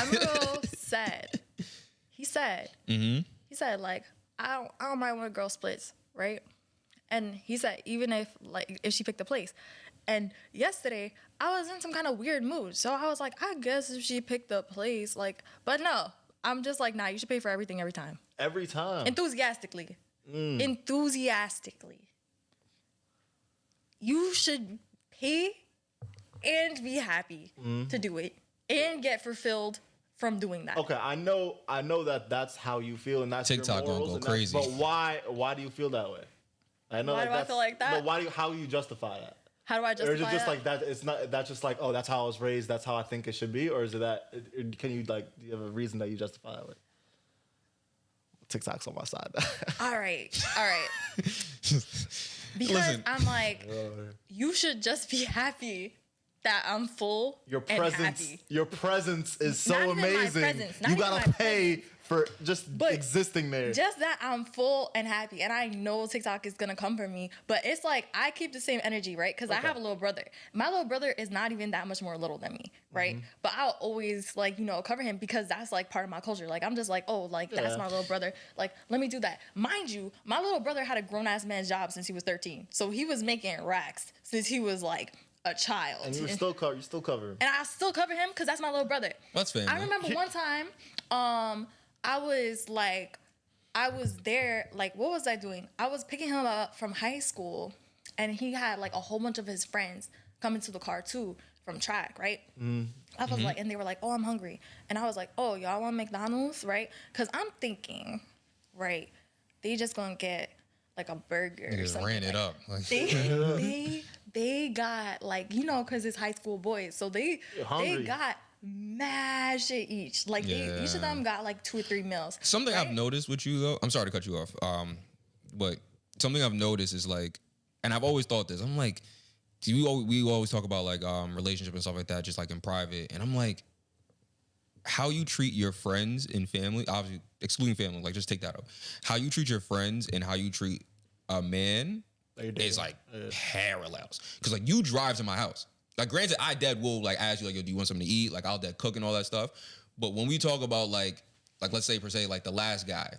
Emerald said, he said, like, I don't mind when a girl splits, right? And he said, even if she picked a place. And yesterday, I was in some kind of weird mood. So I was like, I guess if she picked a place, like, but no. I'm just like, nah, you should pay for everything every time. Every time? Enthusiastically. Enthusiastically. You should pay and be happy to do it and get fulfilled from doing that. Okay, I know that that's how you feel and that's TikTok your morals. gonna go crazy. But why do you feel that way? I know why do I feel like that? But how do you justify that? How do I justify Or is it just that? like that? It's not. That's just like, oh, that's how I was raised. That's how I think it should be. Or is it that? Can you do you have a reason that you justify that with? TikTok's on my side. All right. Because Listen. I'm like, you should just be happy that I'm full Your and presence. happy. Your presence is so Not even my amazing. presence, not You even gotta my pay for just But existing there. Just that I'm full and happy. And I know TikTok is going to come for me. But it's like I keep the same energy, right? Because I have a little brother. My little brother is not even that much more little than me, right? But I'll always, cover him because that's, part of my culture. Like, I'm just like, oh, that's my little brother. Like, let me do that. Mind you, my little brother had a grown-ass man's job since he was 13. So he was making racks since he was, a child. And you still cover him. And I still cover him because that's my little brother. That's family. I remember one time, I was there, what was I doing? I was picking him up from high school, and he had, a whole bunch of his friends come into the car, too, from track, right? I was and they were like, oh, I'm hungry. And I was like, oh, y'all want McDonald's, right? Because I'm thinking, right, they just gonna get, a burger or Niggas something. ran it up. They got, because it's high school boys, so they got mad shit each. Each of them got 2 or 3 meals. Something right? I've noticed with you though, I'm sorry to cut you off. But something I've noticed is and I've always thought this. I'm like, we always talk about relationship and stuff like that, just in private. And I'm like, how you treat your friends and family, obviously excluding family, just take that out. How you treat your friends and how you treat a man is parallels. Because you drive to my house. Granted, I dead will ask you yo, do you want something to eat? I'll dead cook and all that stuff. But when we talk about let's say per se the last guy,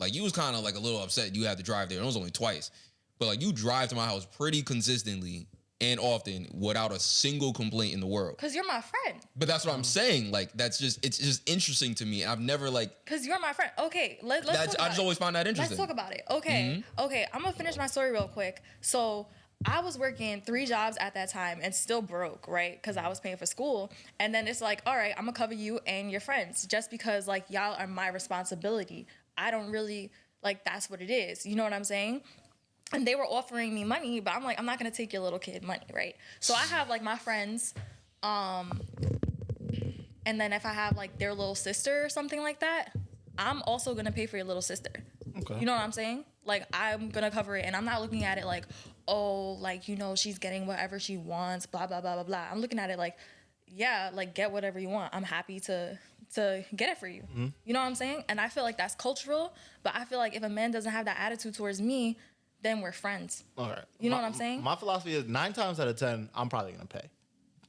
you was kind of a little upset you had to drive there. And it was only twice, but you drive to my house pretty consistently and often without a single complaint in the world. Cause you're my friend. But that's what I'm saying. It's just interesting to me. I've never Cause you're my friend. Okay, let's talk about I just always find that interesting. Let's talk about it. Okay, okay. I'm gonna finish my story real quick. So I was working 3 jobs at that time and still broke, right? Because I was paying for school. And then it's all right, I'm gonna cover you and your friends just because y'all are my responsibility. I don't really that's what it is. You know what I'm saying? And they were offering me money, but I'm I'm not gonna take your little kid money, right? So I have my friends, and then if I have their little sister or something like that, I'm also gonna pay for your little sister. Okay. You know what I'm saying? I'm gonna cover it, and I'm not looking at it oh, she's getting whatever she wants, blah blah blah blah blah. I'm looking at it get whatever you want. I'm happy to get it for you. You know what I'm saying? And I feel that's cultural, but I feel if a man doesn't have that attitude towards me, then we're friends. All right. You know what I'm saying? My philosophy is 9 times out of 10, I'm probably gonna pay.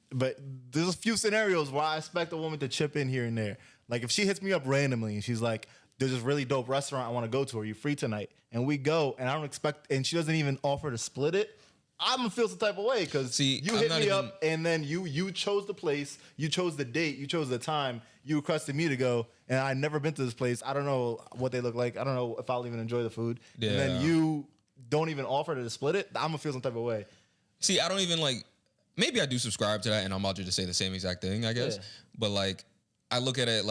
But there's a few scenarios where I expect a woman to chip in here and there. If she hits me up randomly and she's like, there's this really dope restaurant I want to go to. Are you free tonight? And we go, and I don't expect, and she doesn't even offer to split it. I'm gonna feel some type of way because you hit me up, and then you chose the place, you chose the date, you chose the time, you requested me to go, and I've never been to this place. I don't know what they look like. I don't know if I'll even enjoy the food. Yeah. And then you don't even offer to split it. I'm gonna feel some type of way. See, I don't even maybe I do subscribe to that, and I'm about to just say the same exact thing, I guess. Yeah. But I look at it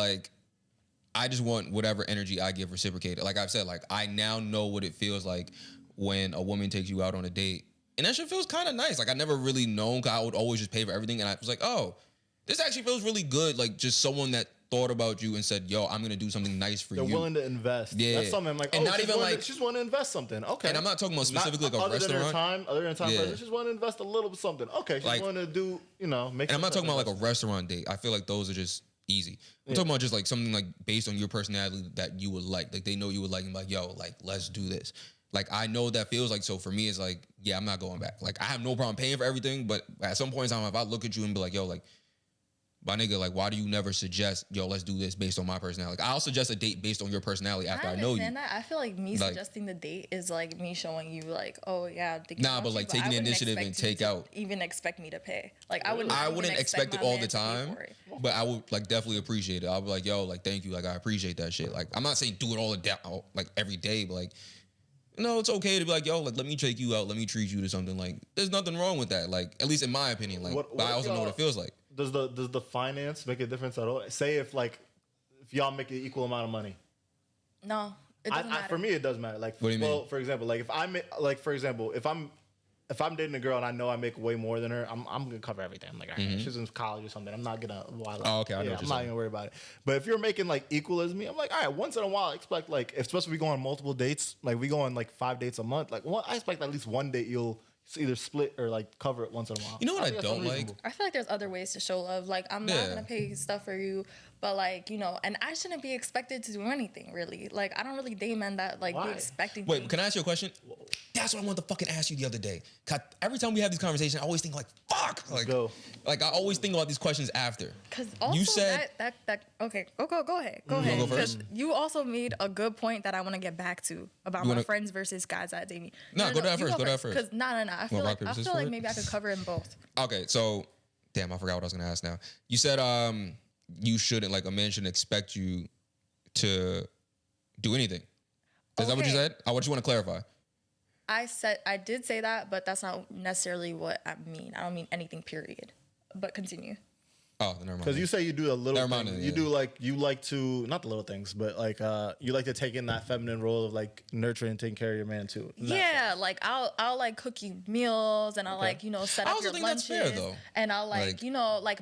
I just want whatever energy I give reciprocated. Like I've said, I now know what it feels like when a woman takes you out on a date. And that shit feels kind of nice. I never really known, because I would always just pay for everything. And I was oh, this actually feels really good. Just someone that thought about you and said, yo, I'm going to do something nice for you. They're willing to invest. Yeah. That's something I'm and not even she's willing to invest something. Okay. And I'm not talking about specifically a other restaurant. Other than time, yeah. She's willing to invest a little bit something. Okay. She's willing to do, make. And I'm not talking about a restaurant date. I feel those are just easy. I'm talking about just something based on your personality that you would like. They know you would like, and yo, let's do this. I know that feels so for me, it's yeah, I'm not going back. I have no problem paying for everything, but at some point in time, if I look at you and be yo, my nigga, like, why do you never suggest, yo, let's do this based on my personality? Like, I'll suggest a date based on your personality after I know you. That. I feel like me suggesting the date is like me showing you like, oh yeah, but like taking the initiative and take out. Even expect me to pay. Like I wouldn't expect it all the time, but I would like definitely appreciate it. I'll be like, yo, like thank you, like I appreciate that shit. Like I'm not saying do it all the day, like every day, but like. No, it's okay to be like, yo, like, let me take you out. Let me treat you to something. Like, there's nothing wrong with that. Like, at least in my opinion. Like, but I also know what it feels like. Does the finance make a difference at all? Say if y'all make an equal amount of money. No, it doesn't matter. For me, it does matter. Like, what do you mean? For example, like if I'm dating a girl and I know I make way more than her, I'm gonna cover everything. I'm like, all right, she's in college or something. I'm not gonna wild out. Oh, okay, I'm not gonna worry about it. But if you're making like equal as me, I'm like, all right, once in a while, I expect like, especially if we go on multiple dates, like we go on like 5 dates a month, like I expect at least one date you'll either split or like cover it once in a while. You know what I don't like? I feel like there's other ways to show love. Like I'm not gonna pay stuff for you, but like and I shouldn't be expected to do anything really. Like I don't really date men that like be expecting. Wait, can I ask you a question? That's what I wanted to fucking ask you the other day. Every time we have these conversations, I always think like, fuck. Like I always think about these questions after. Because also you said that okay, go ahead. Go ahead. Because you also made a good point that I want to get back to about my friends versus guys that date me. No, go to that first. Go to that first. Because no. I feel like maybe I could cover in both. Okay, so damn, I forgot what I was gonna ask now. You said you shouldn't, like, a man shouldn't expect you to do anything. Is that what you said? I want you want to clarify. I did say that, but that's not necessarily what I mean. I don't mean anything, period. But continue. Oh, never mind. Because you say you do a little thing. You do like, you like to, not the little things, but like you like to take in that feminine role of like nurturing and taking care of your man too. Yeah, like I'll like cook you meals and I'll like, set up your lunches. That's fair, though. And I'll like,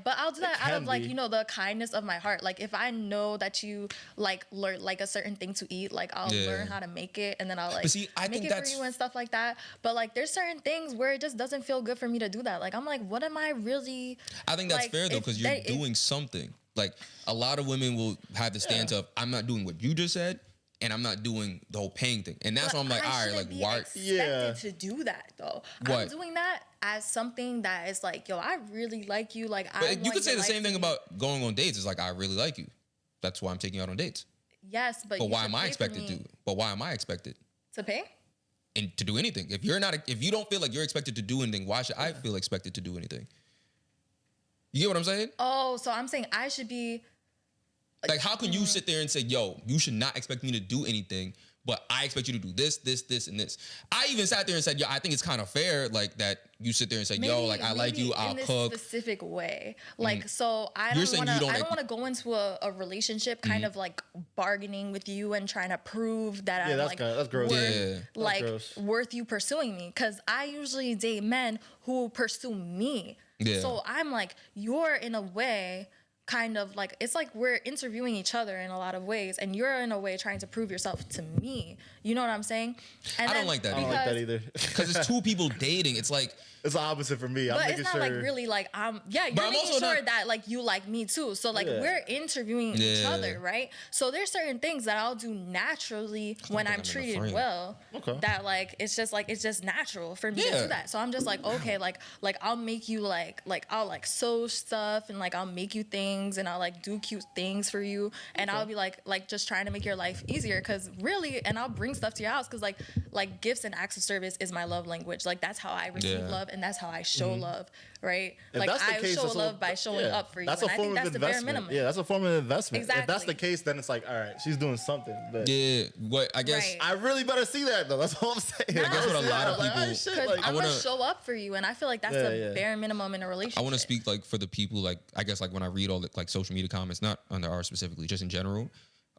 but I'll do that out of like, the kindness of my heart. Like if I know that you like learn like a certain thing to eat, like I'll learn how to make it and then I'll like make it for you and stuff like that. But like there's certain things where it just doesn't feel good for me to do that. Like I'm like, what am I really? I think that's fair though, because you're doing something. Like a lot of women will have the stance of I'm not doing what you just said and I'm not doing the whole paying thing. And that's why I'm like, all right, like why expected to do that though. I'm doing that as something that is like, yo, I really like you. Like you could say the same thing about going on dates. It's like I really like you. That's why I'm taking you out on dates. Yes, but why am I expected to? But why am I expected to pay? And to do anything. If you don't feel like you're expected to do anything, why should I feel expected to do anything? You get what I'm saying? Oh, so I'm saying I should be... Like, how can you sit there and say, yo, you should not expect me to do anything, but I expect you to do this, this, this, and this. I even sat there and said, yo, I think it's kind of fair, like, that you sit there and say, yo, like, I like you, I'll cook. In a specific way. Like, so I don't want to go into a relationship kind of, like, bargaining with you and trying to prove that I'm, like, that's gross. Worth you pursuing me. Because I usually date men who pursue me. Yeah. So I'm like, you're in a way kind of like, it's like we're interviewing each other in a lot of ways, and you're in a way trying to prove yourself to me. You know what I'm saying? And I don't like that. I don't like that either. Because it's two people dating. It's like, it's the opposite for me. But it's not like really like you're making sure that like you like me too. So like we're interviewing each other, right? So there's certain things that I'll do naturally when I'm treated well. Okay. That like it's just natural for me to do that. So I'm just like, okay, like I'll make you like I'll like sew stuff and like I'll make you things and I'll like do cute things for you and I'll be like just trying to make your life easier because really, and I'll bring stuff to your house because like gifts and acts of service is my love language. Like that's how I receive love. And that's how I show love, right? If like I show love by showing up for you. That's and a I form think that's of the investment. bare minimum. Yeah, that's a form of investment. Exactly. If that's the case, then it's like, all right, she's doing something. But what I guess I really better see that though. That's all I'm saying. I guess what a lot of people, because I'm gonna show up for you, and I feel like that's the bare minimum in a relationship. I want to speak like for the people, like I guess like when I read all the like social media comments, not under ours specifically, just in general.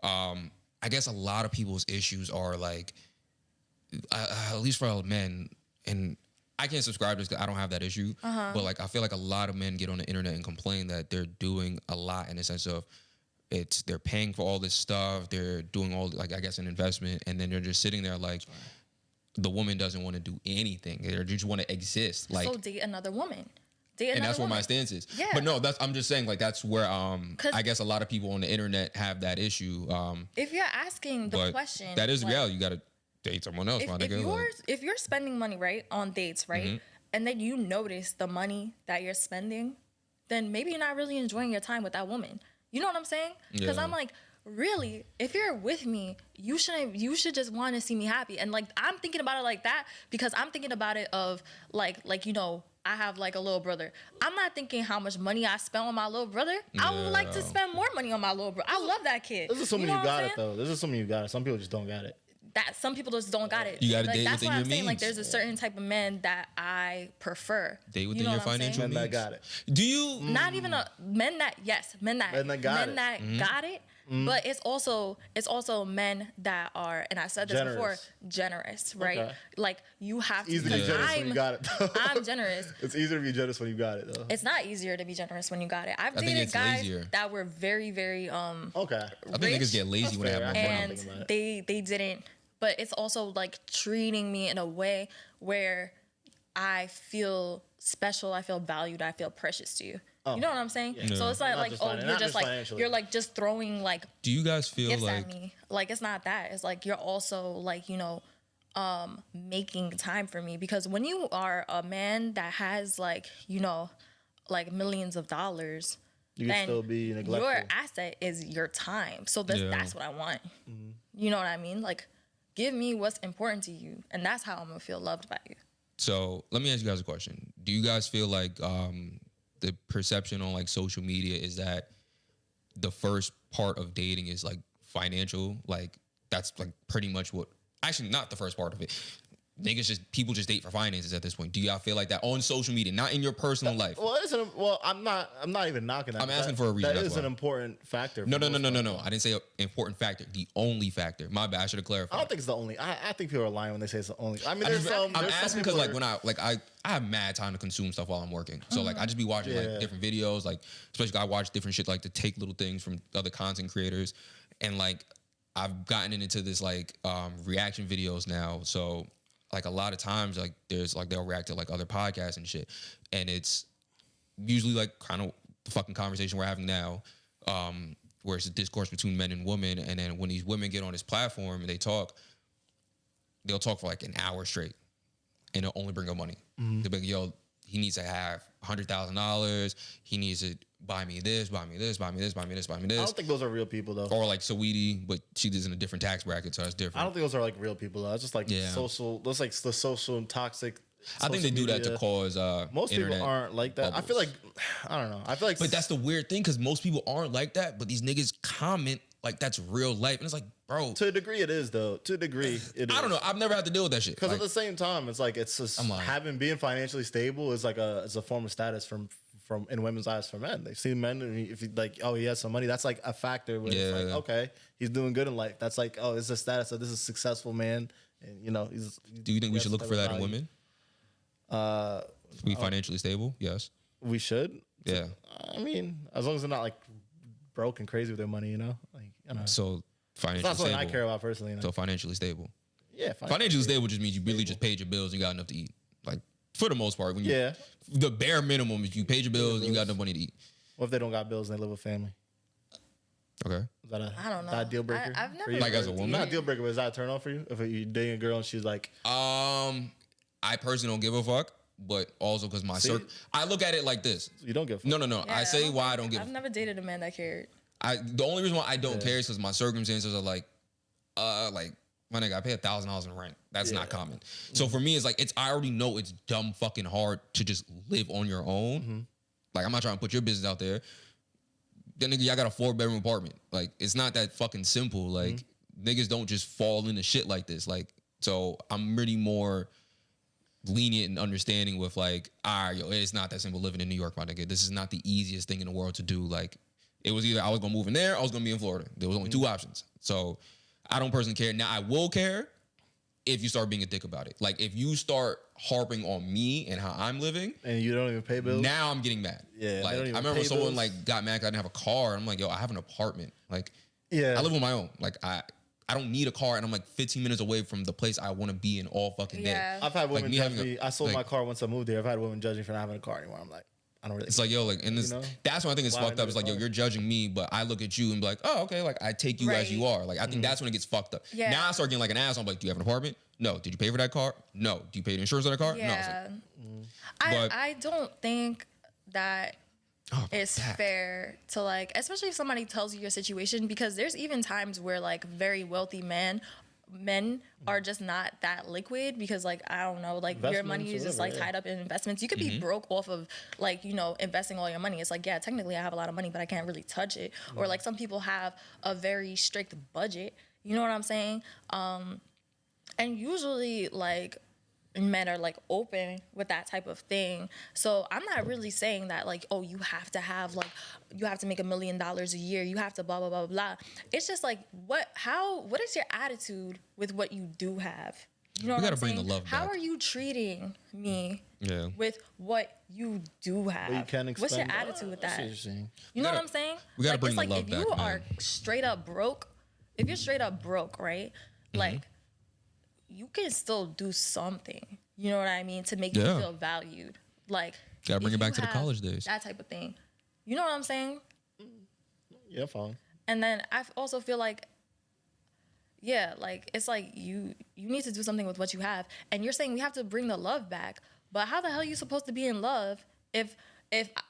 I guess a lot of people's issues are like, at least for men, and I can't subscribe to this because I don't have that issue. But like I feel like a lot of men get on the internet and complain that they're doing a lot in the sense of they're paying for all this stuff, they're doing all like I guess an investment, and then they're just sitting there like the woman doesn't want to do anything. They just want to exist. Like so date another woman. And that's where my stance is. Yeah. But no, I'm just saying like that's where I guess a lot of people on the internet have that issue. If you're asking the question, that is reality. You got to date someone else. If you're spending money right on dates, right, and then you notice the money that you're spending, then maybe you're not really enjoying your time with that woman. You know what I'm saying? Because Yeah. I'm like, really, if you're with me, you should just want to see me happy. And like, I'm thinking about it like that because I'm thinking about it of like I have like a little brother. I'm not thinking how much money I spent on my little brother. I would like to spend more money on my little brother. I love that kid. This is assuming know you what I'm got it saying? though. This is assuming you got it. Some people just don't got it. That some people just don't got it. You gotta like, date that's within what I'm your saying. Like, means. there's a certain type of men that I prefer. Date within you know your what I'm saying? financial Men means. that got it. Do you? Not even men that got it. got it. But it's also men that are, and I said this before, generous, right? Okay. Like you have to. Easy to be because generous when you got it. Though. I'm generous. It's easier to be generous when you got it though. It's not easier to be generous when you got it. I've think dated it's guys lazier. that were very, very Okay. I think niggas get lazy That's when they have fair. more money. and thinking about they didn't. But it's also like treating me in a way where I feel special, I feel valued, I feel precious to you. You know what I'm saying? Yeah. So it's not Not like, just oh, finan- you're not just just like financially. you're like just throwing like Do you guys feel gifts like? at me. Like it's not that. It's like you're also like, making time for me. Because when you are a man that has like, like millions of dollars, You can then still be neglectful. your asset is your time. So that's what I want. You know what I mean? Like, give me what's important to you, and that's how I'm gonna feel loved by you. So let me ask you guys a question. Do you guys feel like the perception on like social media is that the first part of dating is like financial? Like that's like pretty much what. Actually, not the first part of it. People just date for finances at this point. Do y'all feel like that on social media, not in your personal life? Well, I'm not even knocking that. I'm asking for a reason, That that's is an why. important factor. No. for most people. I didn't say an important factor. The only factor. My bad. I should have clarified. I don't think it's the only. I think people are lying when they say it's the only. I mean, there's I'm some asking people because like I have mad time to consume stuff while I'm working. So like I just be watching Yeah. like different videos, like especially I watch different shit like to take little things from other content creators, and like I've gotten into this like reaction videos now. So like a lot of times like there's like they'll react to like other podcasts and shit, and it's usually like kind of the fucking conversation we're having now. Where it's a discourse between men and women, and then when these women get on this platform and they talk, they'll talk for like an hour straight, and they'll only bring up money. They'll be like, yo, he needs to have $100,000. He needs to buy me this, buy me this, buy me this, buy me this, buy me I this. don't think those are real people though. Or like Saweetie, but she lives in a different tax bracket, so that's different. I don't think those are like real people though. It's just like Yeah. social. Those like the social and toxic. I think they social do that to media. cause Most people internet aren't like that. I feel bubbles. like I don't know. I feel like But that's the weird thing because most people aren't like that, but these niggas comment like that's real life, and it's like, bro, to a degree it is though. To a degree it is. I don't know. I've never had to deal with that shit. Because Like, at the same time, it's like it's just I'm lying. being financially stable is like it's a form of status from in women's eyes for men. They see men and if you like, oh, he has some money, that's like a factor where it's like, Yeah. okay, he's doing good in life. That's like, oh, it's a status of this is a successful man, and he's. do you think we he should has look type for of that in value. women? We financially stable? Yes. We should. Yeah. I mean, as long as they're not like broke and crazy with their money, like So it's financially not something stable. I care about personally. So financially stable. Yeah, Financially stable just means you really just paid your bills and you got enough to eat. Like for the most part, when you Yeah. the bare minimum is you paid your bills and you got enough money to eat. What if they don't got bills and they live with family? Okay. Is that I don't know. that a deal breaker? I've for never you? Like as a woman? Not a deal breaker, but is that a turn on for you? If you're dating a girl and she's like, I personally don't give a fuck, but also because I look at it like this. you don't give a fuck. No. I Yeah, say why I don't give. I've never dated a man that cared. The only reason why I don't care is because my circumstances are like my nigga, I pay $1,000 in rent. That's not common. So for me, it's like I already know it's dumb fucking hard to just live on your own. Like I'm not trying to put your business out there. Then nigga, y'all got a 4-bedroom apartment. Like it's not that fucking simple. Like niggas don't just fall into shit like this. Like so, I'm really more lenient and understanding with like, all right, yo, it's not that simple living in New York, my nigga. This is not the easiest thing in the world to do. Like it was either I was gonna move in there, or I was gonna be in Florida. There was only two options. So I don't personally care. Now I will care if you start being a dick about it. Like if you start harping on me and how I'm living, And you don't even pay bills? now I'm getting mad. Yeah, they like don't I even remember pay someone bills. like got mad 'cause I didn't have a car. I'm like, yo, I have an apartment. Like, Yeah. I live on my own. Like I don't need a car, and I'm like 15 minutes away from the place I want to be in all fucking day. Yeah. I've had women me judge having me. a- I sold like- my car once I moved there. I've had women judge me for not having a car anymore. I'm like, I don't really. It's like, yo, like, and this, You know? that's when I think it's Why fucked I up. It's need a like, yo, car. you're judging me, but I look at you and be like, oh, okay, like I take you as you Right. are. Like I think that's when it gets fucked up. Yeah. Now I start getting like an asshole. I'm like, do you have an apartment? No. Did you pay for that car? No. Do you pay the insurance on that car? No. It's like, Yeah. But- I don't think that it's fair to like, especially if somebody tells you your situation, because there's even times where like very wealthy men are just not that liquid because like I don't know, like your money is just like tied up in investments. You could be broke off of like, you know, investing all your money. It's like, yeah, technically I have a lot of money, but I can't really touch it. Or like some people have a very strict budget. You know what I'm saying? And usually like men are like open with that type of thing. So I'm not really saying that like, oh, you have to have like, you have to make $1 million a year. You have to blah, blah, blah, blah. It's just like, what is your attitude with what you do have? You know what I'm saying? The love How are you treating me with what you do have? You can't What's your attitude with that? You know what I'm saying? We gotta bring like, the love back, if you man. are straight up broke, right? Like, you can still do something, you know what I mean, to make you feel valued. Like, gotta bring it back to the college days. That type of thing. You know what I'm saying? Yeah, fine. And then I also feel like, yeah, like it's like you need to do something with what you have. And you're saying we have to bring the love back, but how the hell are you supposed to be in love if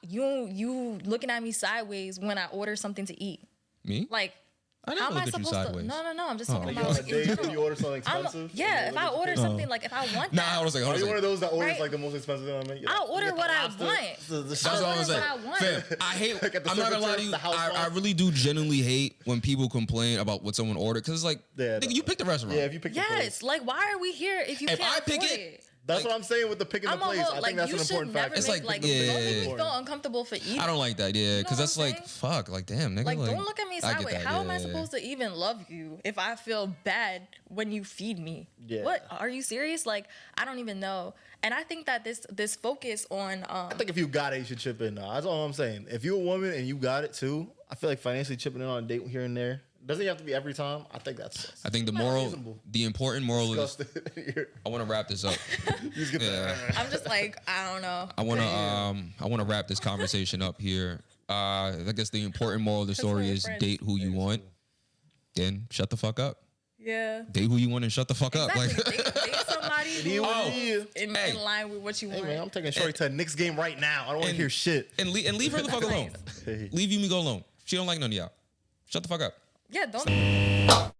you looking at me sideways when I order something to eat? Me? Like, I never look at you sideways. No. I'm just talking about like, in general. You order something expensive? If I order something, like if I want that. Nah, I was like, are you one of those that orders like the most expensive thing on the menu? I'll order what I want. That's what I was saying. Fam, I hate, I'm not gonna lie to you, I really do genuinely hate when people complain about what someone ordered, because it's like, nigga, you picked the restaurant. Yeah, if you pick the place. Yes, like why are we here if you can't afford it? That's what I'm saying with the picking the place. I think that's an important factor. It's like don't make me feel uncomfortable for eating. I don't like that, because that's like, fuck, like damn, nigga. Like don't look at me sideways. How am I supposed to even love you if I feel bad when you feed me? Yeah. What? Are you serious? Like I don't even know. And I think that this focus on I think if you got it, you should chip in. That's all I'm saying. If you're a woman and you got it too, I feel like financially chipping in on a date here and there. Doesn't have to be every time. I think that's. I think the important moral is. I want to wrap this up. I'm just like I don't know. I want to wrap this conversation up here. I guess the important moral of the story is date who you want, then shut the fuck up. Yeah. Date who you want and shut the fuck up. Like date somebody who's in line with what you want. Man, I'm taking Shorty to a Knicks game right now. I don't want to hear shit. And leave her the fuck alone. Leave you me go alone. She don't like none of y'all. Shut the fuck up. Yeah, don't.